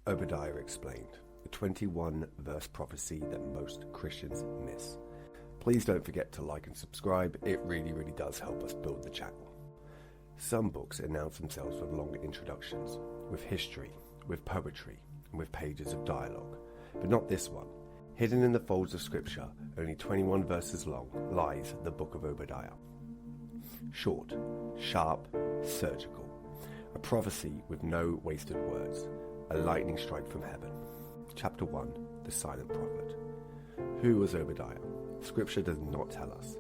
Obadiah Explained, a 21-verse prophecy that most Christians miss. Please don't forget to like and subscribe. It really does help us build the channel. Some books announce themselves with longer introductions, with history, with poetry, and with pages of dialogue, but not this one. Hidden in the folds of scripture, only 21 verses long, lies the Book of Obadiah. Short, sharp, surgical, a prophecy with no wasted words, a lightning strike from heaven. Chapter 1, the Silent Prophet. Who was Obadiah? Scripture does not tell us.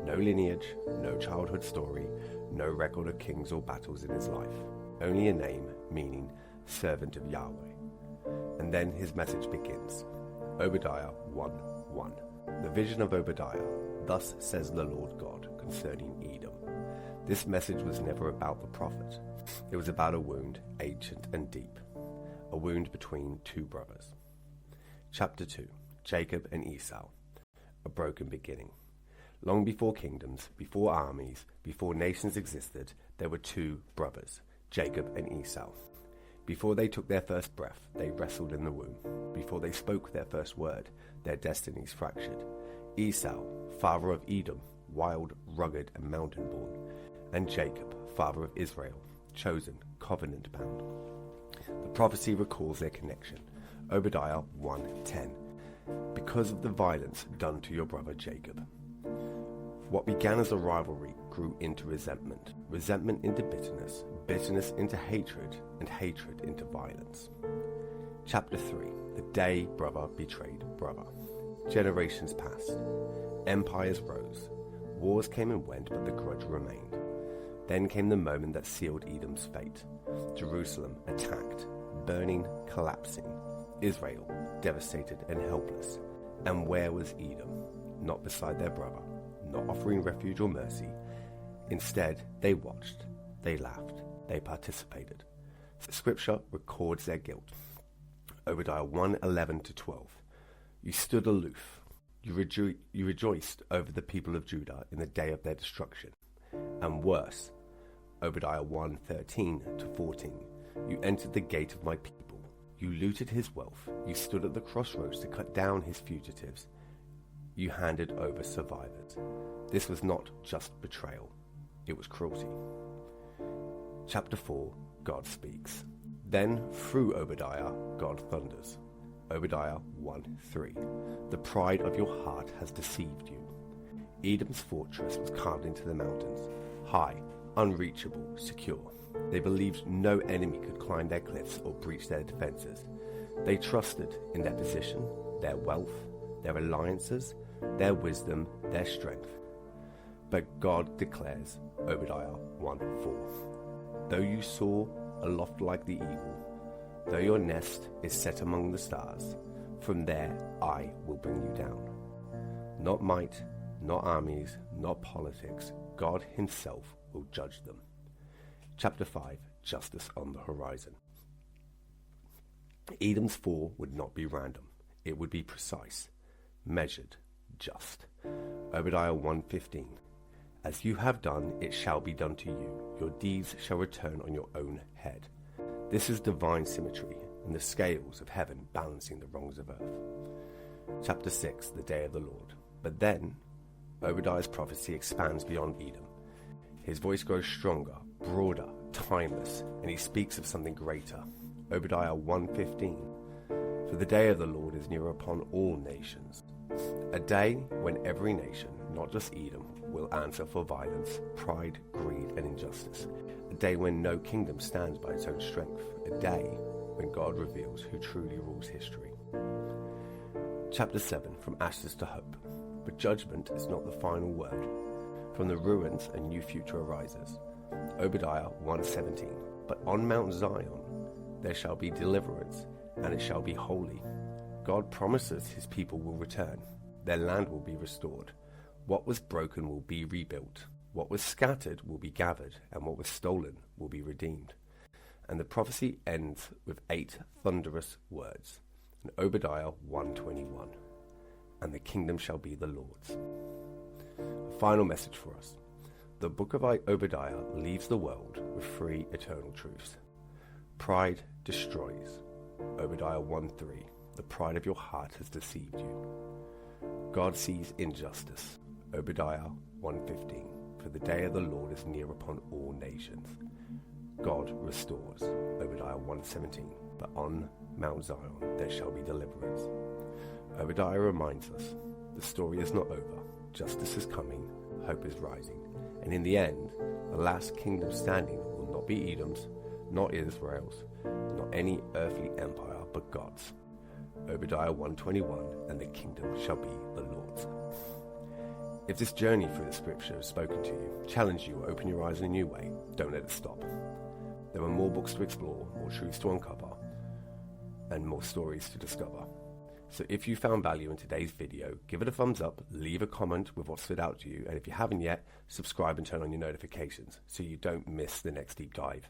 No lineage, no childhood story, no record of kings or battles in his life. Only a name, meaning servant of Yahweh. And then his message begins. Obadiah 1:1. The vision of Obadiah. Thus says the Lord God concerning Edom. This message was never about the prophet. It was about a wound, ancient and deep. A wound between two brothers. Chapter 2. Jacob and Esau. A broken beginning. Long before kingdoms, before armies, before nations existed, there were two brothers, Jacob and Esau. Before they took their first breath, they wrestled in the womb. Before they spoke their first word, their destinies fractured. Esau, father of Edom, wild, rugged, and mountain-born, and Jacob, father of Israel, chosen, covenant-bound. The prophecy recalls their connection. Obadiah 1:10. Because of the violence done to your brother Jacob. What began as a rivalry grew into resentment, resentment into bitterness, bitterness into hatred, and hatred into violence. Chapter 3. The day brother betrayed brother. Generations passed. Empires rose. Wars came and went, but the grudge remained. Then came the moment that sealed Edom's fate. Jerusalem attacked, burning, collapsing. Israel devastated and helpless. And where was Edom? Not beside their brother, not offering refuge or mercy. Instead, they watched, they laughed, they participated. Scripture records their guilt. Obadiah 1:11-12. You stood aloof. You rejoiced over the people of Judah in the day of their destruction. And worse, Obadiah 1:13-14. You entered the gate of my people. You looted his wealth. You stood at the crossroads to cut down his fugitives. You handed over survivors. This was not just betrayal. It was cruelty. Chapter 4. God speaks. Then, through Obadiah, God thunders. Obadiah 1:3. The pride of your heart has deceived you. Edom's fortress was carved into the mountains, high, unreachable, secure. They believed no enemy could climb their cliffs or breach their defenses. They trusted in their position, their wealth, their alliances, their wisdom, their strength. But God declares, Obadiah 1:4. Though you soar aloft like the eagle, though your nest is set among the stars, from there I will bring you down. Not might, not armies, not politics. God himself will judge them. Chapter 5. Justice on the horizon. Edom's fall would not be random. It would be precise, measured, just. Obadiah 1:15. As you have done, it shall be done to you. Your deeds shall return on your own head. This is divine symmetry, and the scales of heaven balancing the wrongs of earth. Chapter 6. The day of the Lord. But then, Obadiah's prophecy expands beyond Edom. His voice grows stronger, broader, timeless, and he speaks of something greater. Obadiah 1:15. For the day of the Lord is near upon all nations. A day when every nation, not just Edom, will answer for violence, pride, greed, and injustice. A day when no kingdom stands by its own strength. A day when God reveals who truly rules history. Chapter 7. From ashes to hope. But judgment is not the final word. From the ruins a new future arises. Obadiah 1:17. But on Mount Zion there shall be deliverance, and it shall be holy. God promises his people will return. Their land will be restored. What was broken will be rebuilt. What was scattered will be gathered, and what was stolen will be redeemed. And the prophecy ends with 8 thunderous words. In Obadiah 1:21. And the kingdom shall be the Lord's. A final message for us. The book of Obadiah leaves the world with 3 eternal truths. Pride destroys. Obadiah 1:3. The pride of your heart has deceived you. God sees injustice. Obadiah 1:15. For the day of the Lord is near upon all nations. God restores. Obadiah 1:17. But on Mount Zion there shall be deliverance. Obadiah reminds us, the story is not over. Justice is coming, hope is rising, and in the end, the last kingdom standing will not be Edom's, not Israel's, not any earthly empire, but God's. Obadiah 1:21, and the kingdom shall be the Lord's. If this journey through the scripture has spoken to you, challenged you, or opened your eyes in a new way, don't let it stop. There are more books to explore, more truths to uncover, and more stories to discover. So if you found value in today's video, give it a thumbs up, leave a comment with what stood out to you, and if you haven't yet, subscribe and turn on your notifications so you don't miss the next deep dive.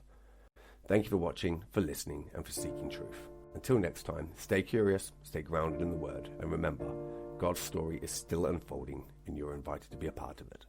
Thank you for watching, for listening, and for seeking truth. Until next time, stay curious, stay grounded in the Word, and remember, God's story is still unfolding, and you're invited to be a part of it.